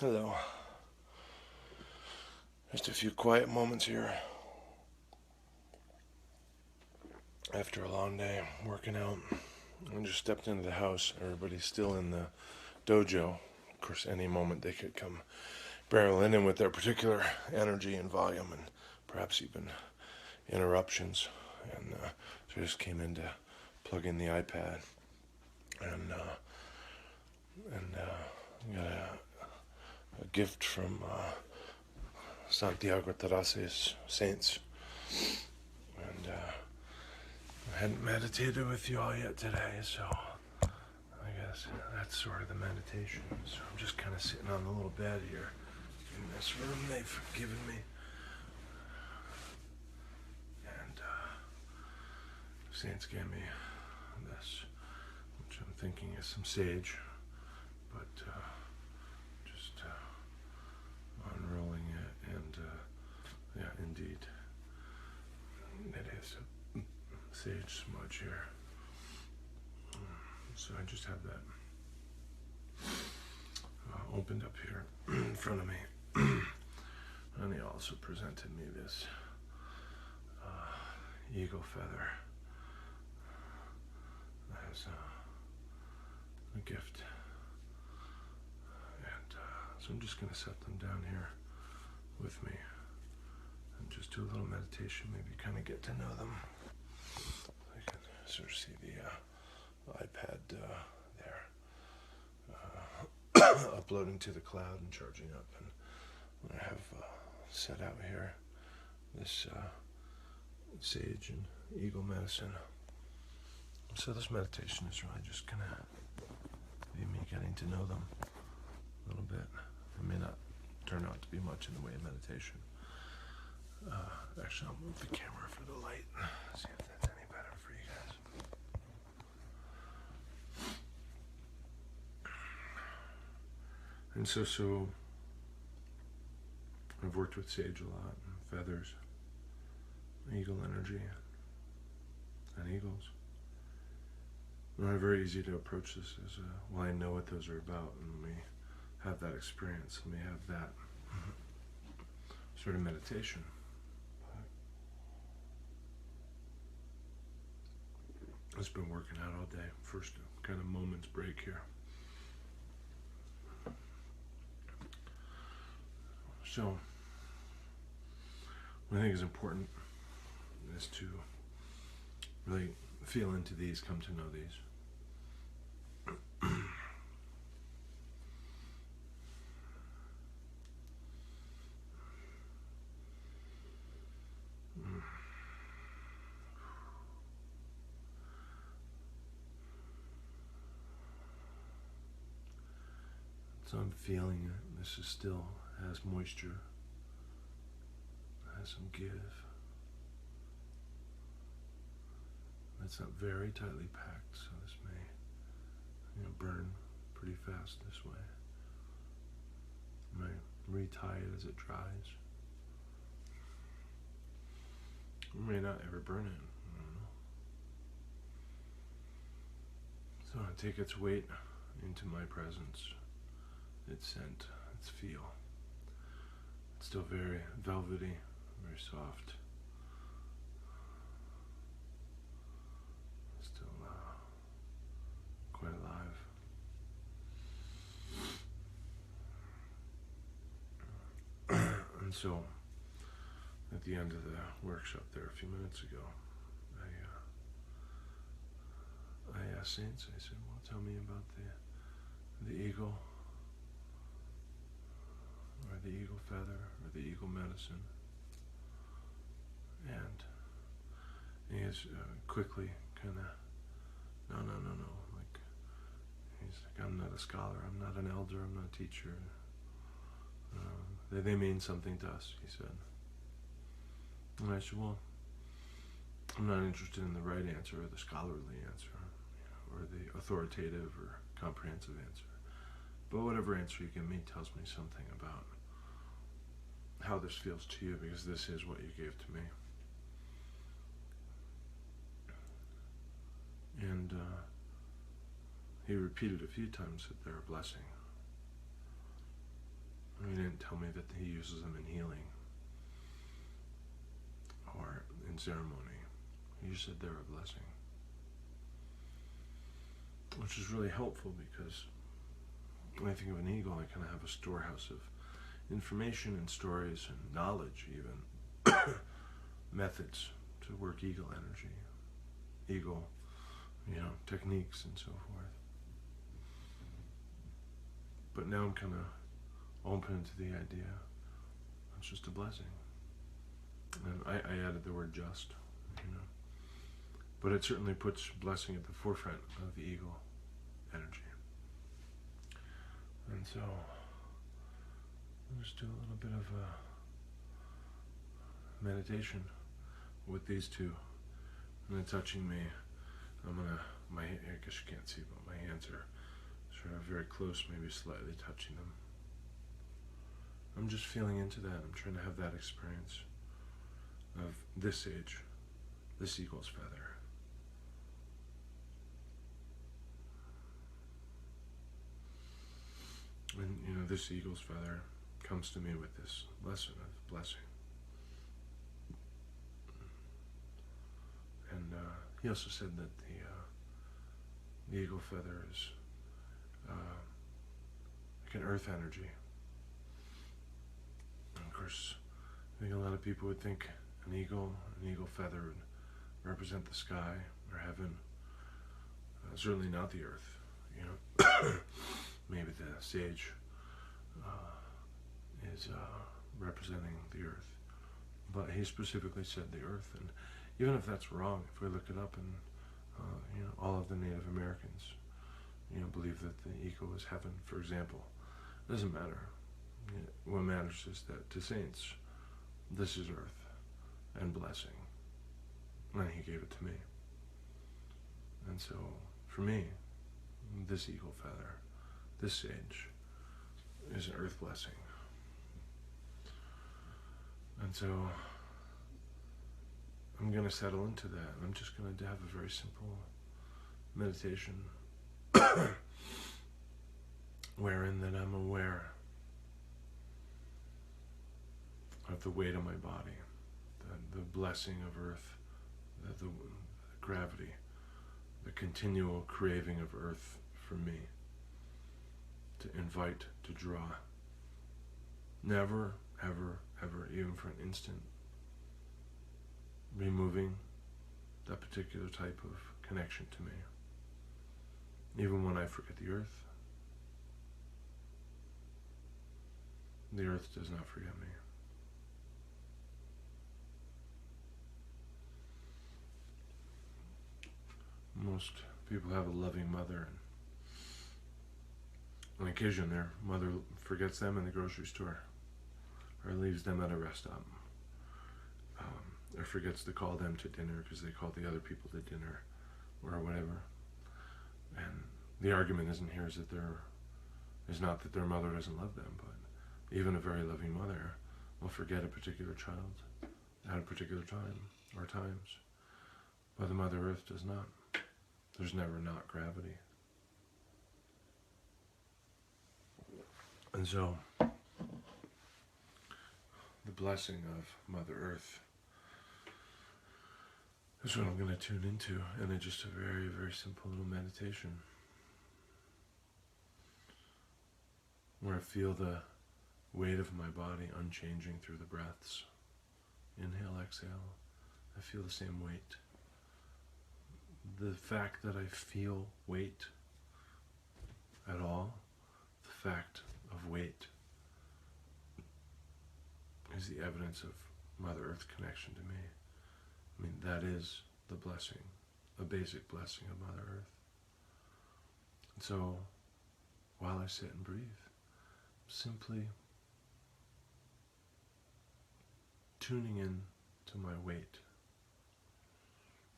Hello. Just a few quiet moments here after a long day working out. I just stepped into the house. Everybody's still in the dojo. Of course, any moment they could come barreling in with their particular energy and volume and perhaps even interruptions. And so I just came in to plug in the iPad and got a gift from Santiago Terrace's saints. And I hadn't meditated with you all yet today, so I guess that's sort of the meditation. So I'm just kind of sitting on the little bed here in this room they've given me. And saints gave me this, which I'm thinking is some sage, but just unrolling it, and yeah, indeed, it is a sage smudge here. So I just have that opened up here in front of me, and he also presented me this eagle feather as a gift. And so I'm just going to set them down here with me and just do a little meditation, maybe kind of get to know them. I can sort of see the iPad there uploading to the cloud and charging up. And I have set out here this sage and eagle medicine. So this meditation is really just going to be me getting to know them a little bit. It may not turn out to be much in the way of meditation. Actually, I'll move the camera for the light. See if that's any better for you guys. And so I've worked with sage a lot, and feathers, eagle energy, and eagles. And very easy to approach this as well, I know what those are about, and let me have that experience, let me have that sort of meditation. I've been working out all day. First kind of moment's break here. So, what I think is important is to really feel into these, come to know these. So I'm feeling it. This is still has moisture, has some give. It's not very tightly packed, so this may, burn pretty fast this way. I might retie it as it dries. I may not ever burn it. I don't know. So I take its weight into my presence, its scent, its feel. It's still very velvety, very soft. Still quite alive. And so, at the end of the workshop there a few minutes ago, I asked Saints, I said, well, tell me about the eagle, or the eagle feather, or the eagle medicine. And he is quickly kind of, no. Like, he's like, I'm not a scholar, I'm not an elder, I'm not a teacher. They mean something to us, he said. And I said, well, I'm not interested in the right answer or the scholarly answer, or the authoritative or comprehensive answer. But whatever answer you give me tells me something about how this feels to you, because this is what you gave to me. And he repeated a few times that they're a blessing. didn't tell me that he uses them in healing or in ceremony. He just said they're a blessing, which is really helpful because when I think of an eagle, I kind of have a storehouse of information and stories and knowledge, even methods to work eagle energy, eagle, techniques and so forth. But now I'm kind of open to the idea it's just a blessing. And I added the word just, but it certainly puts blessing at the forefront of the eagle energy. And so I'll just do a little bit of a meditation with these two. And they're touching me. I guess you can't see, but my hands are sort of very close, maybe slightly touching them. I'm just feeling into that. I'm trying to have that experience of this sage, this eagle's feather. And, this eagle's feather comes to me with this lesson of blessing. And he also said that the eagle feather is like an earth energy. And of course, I think a lot of people would think an eagle feather would represent the sky or heaven. Certainly not the earth, Maybe the sage is representing the earth. But he specifically said the earth. And even if that's wrong, if we look it up, and all of the Native Americans, believe that the eagle is heaven, for example. It doesn't matter. What matters is that to saints, this is earth and blessing. And he gave it to me. And so, for me, this eagle feather, this sage, is an earth blessing. And so, I'm going to settle into that. I'm just going to have a very simple meditation wherein that I'm aware of the weight of my body, the blessing of earth, the gravity, the continual craving of earth for me, to invite, to draw. Never, ever, ever, even for an instant, removing that particular type of connection to me. Even when I forget the earth does not forget me. Most people have a loving mother, and on occasion their mother forgets them in the grocery store, or leaves them at a rest stop, or forgets to call them to dinner because they called the other people to dinner, or whatever. And the argument is not that their mother doesn't love them, but even a very loving mother will forget a particular child at a particular time or times. But the Mother Earth does not. There's never not gravity. And so, the blessing of Mother Earth is what I'm going to tune into, and it's just a very, very simple little meditation where I feel the weight of my body unchanging through the breaths. Inhale, exhale. I feel the same weight. The fact that I feel weight at all, the fact of weight, is the evidence of Mother Earth's connection to me. I mean, that is the blessing, a basic blessing of Mother Earth. And so, while I sit and breathe, simply tuning in to my weight.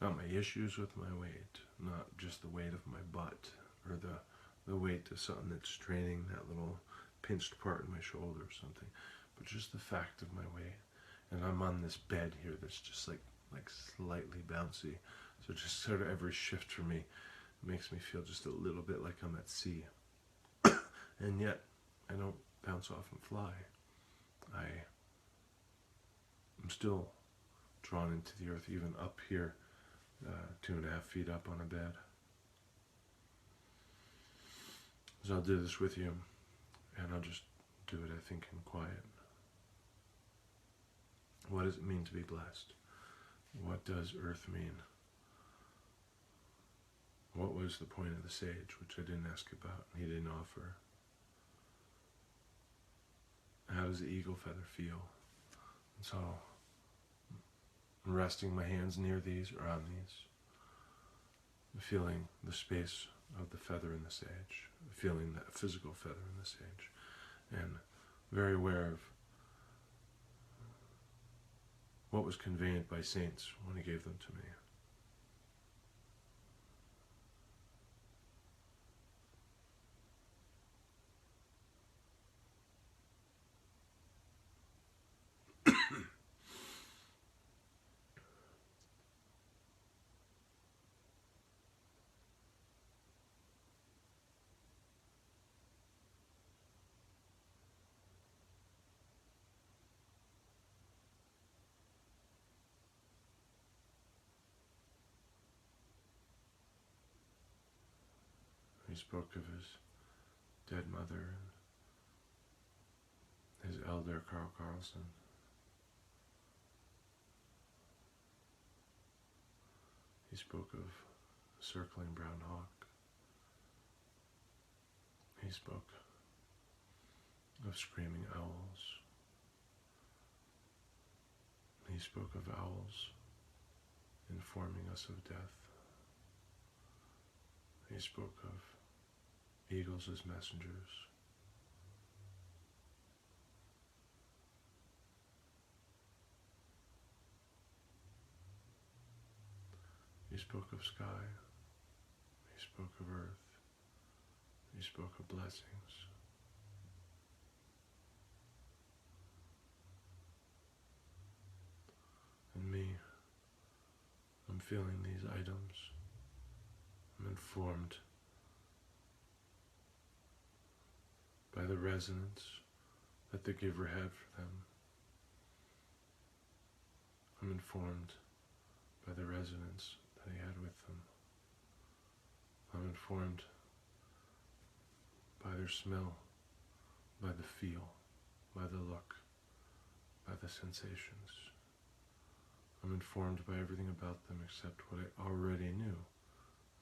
Not my issues with my weight, not just the weight of my butt, or the weight of something that's straining that little pinched part in my shoulder or something, but just the fact of my weight. And I'm on this bed here that's just like slightly bouncy, so just sort of every shift for me makes me feel just a little bit like I'm at sea. And yet I don't bounce off and fly. I am still drawn into the earth, even up here, 2.5 feet up on a bed. So I'll do this with you, and I'll just do it, I think, in quiet. What does it mean to be blessed? What does earth mean? What was the point of the sage, which I didn't ask about, and he didn't offer? How does the eagle feather feel? And so I'm resting my hands near these or on these, feeling the space of the feather in the sage, feeling that physical feather in the sage, and very aware of what was conveyed by saints when he gave them to me. He spoke of his dead mother and his elder, Carl Carlson. He spoke of a circling brown hawk. He spoke of screaming owls. He spoke of owls informing us of death. He spoke of eagles as messengers. He spoke of sky. He spoke of earth. He spoke of blessings. And me, I'm feeling these items. I'm informed by the resonance that the giver had for them. I'm informed by the resonance that he had with them. I'm informed by their smell, by the feel, by the look, by the sensations. I'm informed by everything about them except what I already knew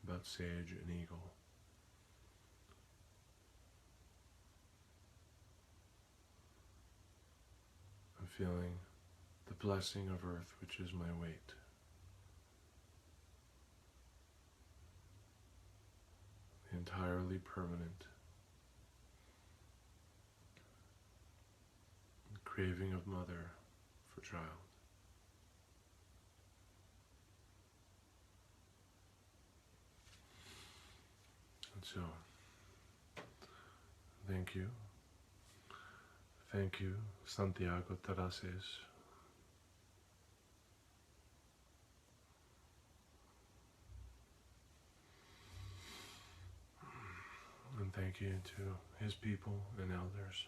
about sage and eagle. I'm feeling the blessing of earth, which is my weight. The entirely permanent craving of mother for child. And so, thank you. Thank you, Santiago Tarases. And thank you to his people and elders.